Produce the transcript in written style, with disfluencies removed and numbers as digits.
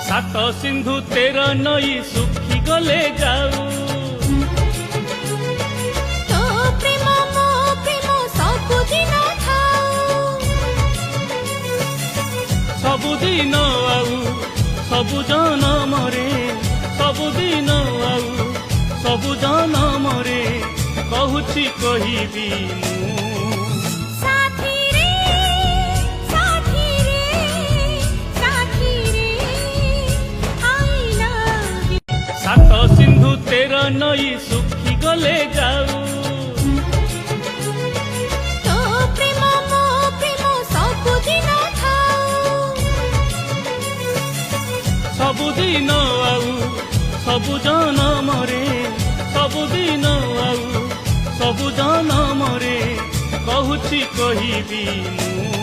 सात सिंधु 13 नई सुखी गले जाऊ तो प्रेम मो प्रेम सबुदिन थाऊ सबुदिन आऊ सबु जनमरे सबुदिन आऊ सबु जनमरे कहूची कहिबी मु साथी रे I love you सात सिंधु 13 नई सुखी गले जाऊ तो प्रेम मो प्रेम सबुदिन थाऊ सबुदिन आऊ सबु जनमरे सबुदिन आऊ सबु जनमरे कहूची कहिबी मु